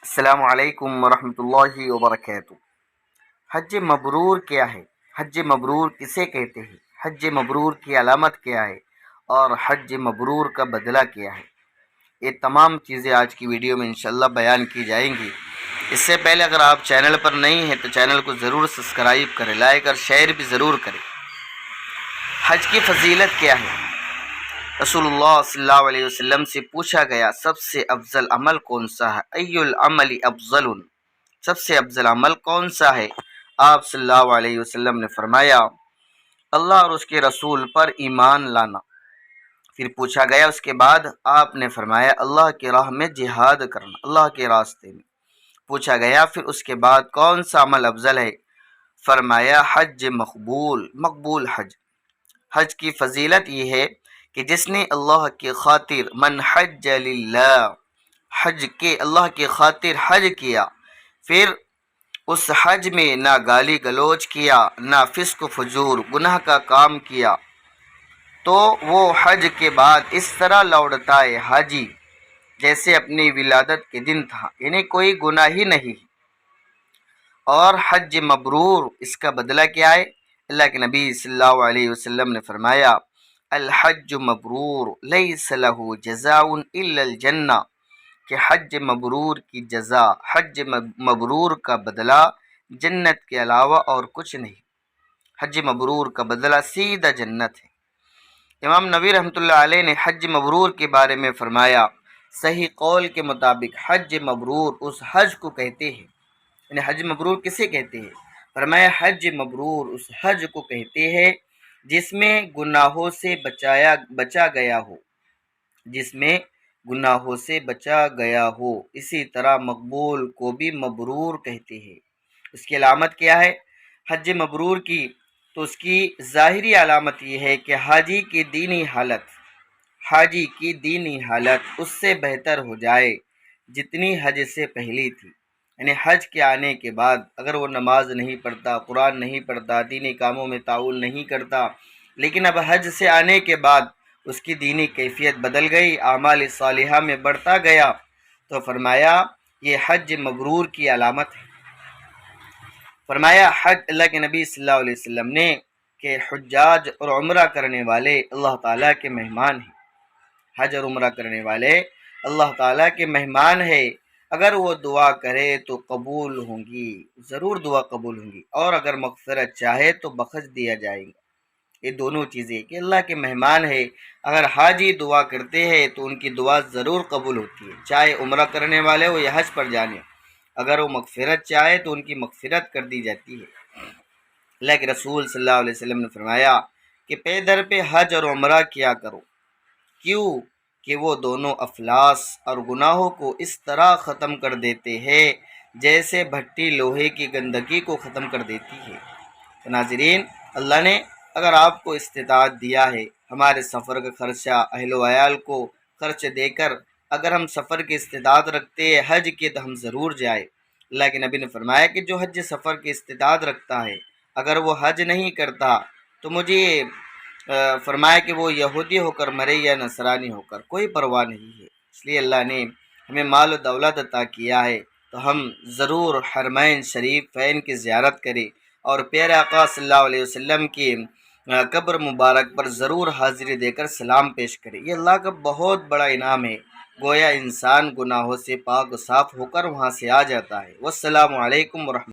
السلام علیکم ورحمۃ اللہ وبرکاتہ۔ حج مبرور کیا ہے؟ حج مبرور کسے کہتے ہیں؟ حج مبرور کی علامت کیا ہے؟ اور حج مبرور کا بدلہ کیا ہے؟ یہ تمام چیزیں آج کی ویڈیو میں انشاءاللہ بیان کی جائیں گی۔ اس سے پہلے اگر آپ چینل پر نہیں ہیں تو چینل کو ضرور سبسکرائب کریں، لائک اور شیئر بھی ضرور کریں۔ حج کی فضیلت کیا ہے؟ رسول اللہ صلی اللہ علیہ وسلم سے پوچھا گیا سب سے افضل عمل کون سا ہے؟ ای العمل افضل، سب سے افضل عمل کون سا ہے؟ آپ صلی اللہ علیہ وسلم نے فرمایا اللہ اور اس کے رسول پر ایمان لانا۔ پھر پوچھا گیا اس کے بعد آپ نے فرمایا اللہ کی راہ میں جہاد کرنا، اللہ کے راستے میں۔ پوچھا گیا پھر اس کے بعد کون سا عمل افضل ہے؟ فرمایا حج مقبول، مقبول حج۔ حج کی فضیلت یہ ہے کہ جس نے اللہ کی خاطر من حج للہ، حج کے اللہ کی خاطر حج کیا، پھر اس حج میں نہ گالی گلوچ کیا، نہ فسق و فجور گناہ کا کام کیا، تو وہ حج کے بعد اس طرح لوٹتا ہے حاجی جیسے اپنی ولادت کے دن تھا، یعنی کوئی گناہ ہی نہیں۔ اور حج مبرور اس کا بدلہ کیا ہے؟ اللہ کے نبی صلی اللہ علیہ وسلم نے فرمایا الحج مبرور لیس لہ جزاء الا الجنہ، کہ حج مبرور کی جزا، حج مبرور کا بدلہ جنت کے علاوہ اور کچھ نہیں۔ حج مبرور کا بدلہ سیدھا جنت ہے۔ امام نووی رحمۃ اللہ علیہ نے حج مبرور کے بارے میں فرمایا صحیح قول کے مطابق حج مبرور اس حج کو کہتے ہیں، یعنی حج مبرور کسے کہتے ہیں؟ فرمایا حج مبرور اس حج کو کہتے ہیں جس میں گناہوں سے بچا گیا ہو، جس میں گناہوں سے بچا گیا ہو۔ اسی طرح مقبول کو بھی مبرور کہتے ہیں۔ اس کی علامت کیا ہے حج مبرور کی؟ تو اس کی ظاہری علامت یہ ہے کہ حاجی کی دینی حالت اس سے بہتر ہو جائے جتنی حج سے پہلی تھی۔ یعنی حج کے آنے کے بعد اگر وہ نماز نہیں پڑھتا، قرآن نہیں پڑھتا، دینی کاموں میں تعاون نہیں کرتا، لیکن اب حج سے آنے کے بعد اس کی دینی کیفیت بدل گئی، اعمال صالحہ میں بڑھتا گیا، تو فرمایا یہ حج مبرور کی علامت ہے۔ فرمایا حج اللہ کے نبی صلی اللہ علیہ وسلم نے کہ حجاج اور عمرہ کرنے والے اللہ تعالیٰ کے مہمان ہیں۔ حج اور عمرہ کرنے والے اللہ تعالیٰ کے مہمان ہیں، اگر وہ دعا کرے تو قبول ہوں گی، ضرور دعا قبول ہوں گی، اور اگر مغفرت چاہے تو بخش دیا جائے گا۔ یہ دونوں چیزیں کہ اللہ کے مہمان ہے، اگر حاجی دعا کرتے ہیں تو ان کی دعا ضرور قبول ہوتی ہے، چاہے عمرہ کرنے والے ہو یا حج پر جانے، اگر وہ مغفرت چاہے تو ان کی مغفرت کر دی جاتی ہے۔ اللہ کے رسول صلی اللہ علیہ وسلم نے فرمایا کہ پے در پہ حج اور عمرہ کیا کرو، کیوں کہ وہ دونوں افلاس اور گناہوں کو اس طرح ختم کر دیتے ہیں جیسے بھٹی لوہے کی گندگی کو ختم کر دیتی ہے۔ تو ناظرین، اللہ نے اگر آپ کو استطاعت دیا ہے، ہمارے سفر کا خرچہ اہل و عیال کو خرچ دے کر اگر ہم سفر کی استطاعت رکھتے ہیں حج کی تو ہم ضرور جائیں۔ اللہ کے نبی نے فرمایا کہ جو حج سفر کی استطاعت رکھتا ہے اگر وہ حج نہیں کرتا تو مجھے فرمایا کہ وہ یہودی ہو کر مرے یا نصرانی ہو کر، کوئی پرواہ نہیں ہے۔ اس لیے اللہ نے ہمیں مال و دولت عطا کیا ہے تو ہم ضرور حرمین شریفین کی زیارت کریں اور پیارے آقا صلی اللہ علیہ وسلم کی قبر مبارک پر ضرور حاضری دے کر سلام پیش کریں۔ یہ اللہ کا بہت بڑا انعام ہے، گویا انسان گناہوں سے پاک و صاف ہو کر وہاں سے آ جاتا ہے۔ والسلام علیکم ورحمۃ اللہ۔